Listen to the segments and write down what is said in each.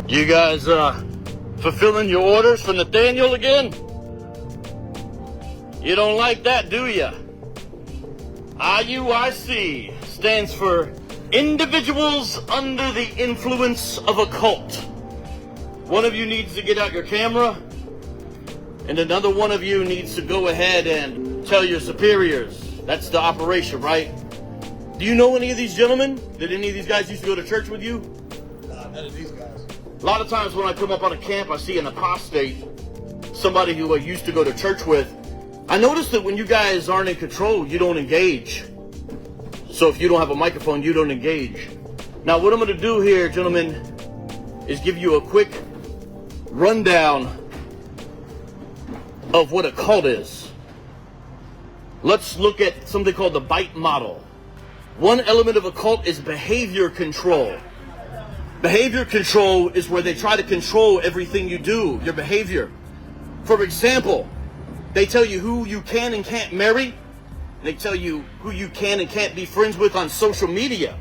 You guys fulfilling your orders for Nathaniel again? You don't like that, do ya? IUIC stands for Individuals Under the Influence of a Cult. One of you needs to get out your camera, and another one of you needs to go ahead and tell your superiors. That's the operation, right? Do you know any of these gentlemen? Did any of these guys used to go to church with you? None of these guys. A lot of times when I come up on a camp, I see an apostate, somebody who I used to go to church with. I noticed that when you guys aren't in control, you don't engage. So if you don't have a microphone, you don't engage. Now what I'm going to do here, gentlemen, is give you a quick rundown of what a cult is. Let's look at something called the bite model. One element of a cult is behavior control. Behavior control is where they try to control everything you do, your behavior. For example, they tell you who you can and can't marry. They tell you who you can and can't be friends with on social media.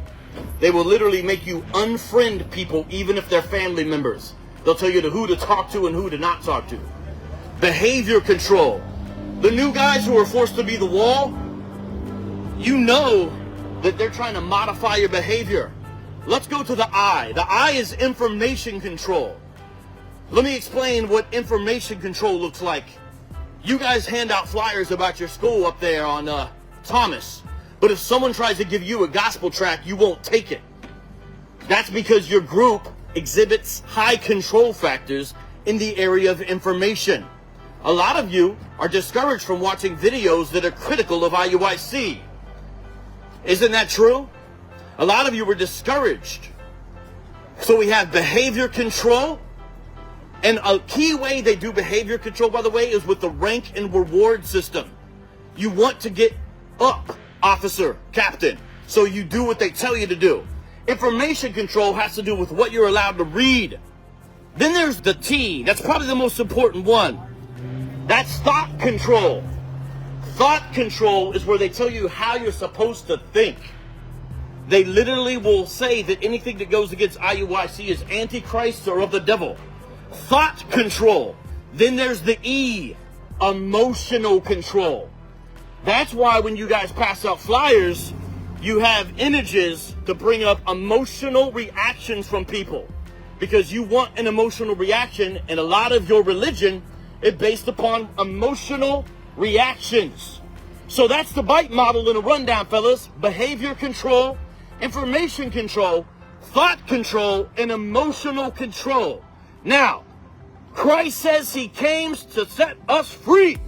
They will literally make you unfriend people even if they're family members. They'll tell you who to talk to and who to not talk to. Behavior control. The new guys who are forced to be the wall, you know that they're trying to modify your behavior. Let's go to the I. The I is information control. Let me explain what information control looks like. You guys hand out flyers about your school up there on Thomas. But if someone tries to give you a gospel tract, you won't take it. That's because your group exhibits high control factors in the area of information. A lot of you are discouraged from watching videos that are critical of IUIC. Isn't that true? A lot of you were discouraged. So we have behavior control. And a key way they do behavior control, by the way, is with the rank and reward system. You want to get up, officer, captain, so you do what they tell you to do. Information control has to do with what you're allowed to read. Then there's the T. That's probably the most important one. That's thought control. Thought control is where they tell you how you're supposed to think. They literally will say that anything that goes against IUIC is antichrist or of the devil. Thought control. Then there's the E, emotional control. That's why when you guys pass out flyers, you have images to bring up emotional reactions from people. Because you want an emotional reaction, and a lot of your religion is based upon emotional reactions. So that's the bite model in a rundown, fellas. Behavior control, information control, thought control, and emotional control. Now, Christ says he came to set us free.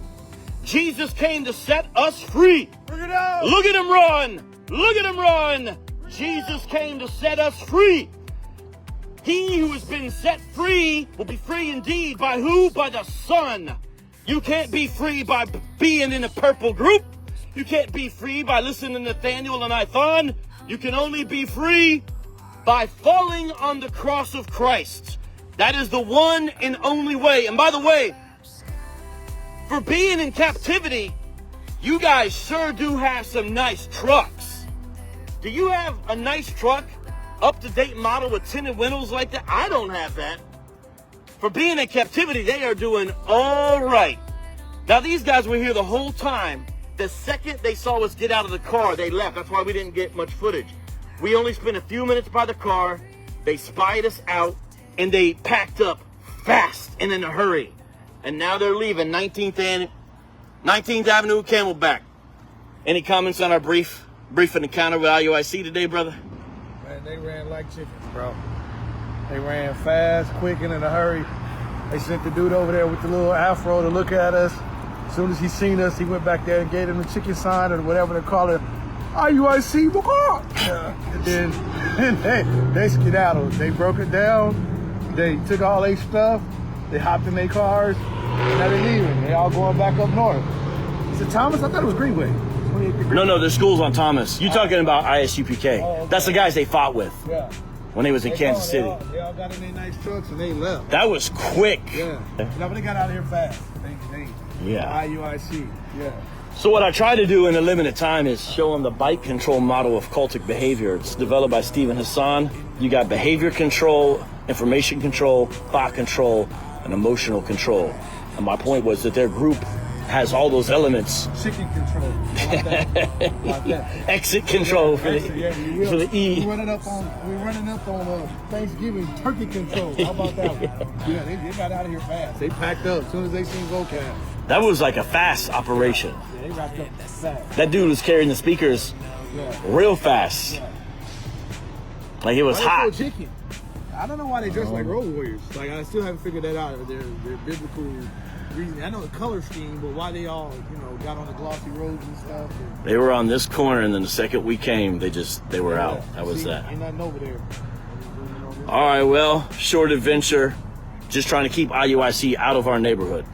Jesus came to set us free. Bring it out. Look at him run. Look at him run. Jesus came to set us free. He who has been set free will be free indeed. By who? By the Son. You can't be free by being in a purple group. You can't be free by listening to Nathaniel and Ithon. You can only be free by falling on the cross of Christ. That is the one and only way. And by the way, for being in captivity, you guys sure do have some nice trucks. Do you have a nice truck, up-to-date model with tinted windows like that? I don't have that. For being in captivity, they are doing all right. Now, these guys were here the whole time. The second they saw us get out of the car, they left. That's why we didn't get much footage. We only spent a few minutes by the car. They spied us out, and they packed up fast and in a hurry. And now they're leaving 19th Avenue, Camelback. Any comments on our brief encounter with IUIC today, brother? Man, they ran like chickens, bro. They ran fast, quick, and in a hurry. They sent the dude over there with the little afro to look at us. As soon as he seen us, he went back there and gave him the chicken sign or whatever they call it. IUIC, and then they skedaddled. They broke it down. They took all their stuff. They hopped in their cars. And now they're leaving. They all going back up north. Is it Thomas? I thought it was Greenway. No, the school's on Thomas. You're talking about ISUPK. Oh, okay. That's the guys they fought with. Yeah. When they was in Kansas City. They all got in their nice trucks and they left. That was quick. Yeah. No, but they got out of here fast. They yeah. IUIC. Yeah. So what I try to do in a limited time is show them the bite control model of cultic behavior. It's developed by Stephen Hassan. You got behavior control, information control, thought control, and emotional control. And my point was that their group has all those elements. Chicken control. I like that. Like that. Exit control for Yeah, the E. We're running up on Thanksgiving turkey control. How about that one? Yeah, they got out of here fast. They packed up as soon as they seen Vocab. That was like a fast operation. Yeah, they wrapped up fast. That dude was carrying the speakers real fast. Yeah. Like it was Why hot. they so chicken? I don't know why they dress like road warriors. Like I still haven't figured that out. Their biblical reason. I know the color scheme, but why they all, got on the glossy robes and stuff. They were on this corner, and then the second we came, they were out. That was See, that. Ain't nothing over there. All right, well, short adventure. Just trying to keep IUIC out of our neighborhood.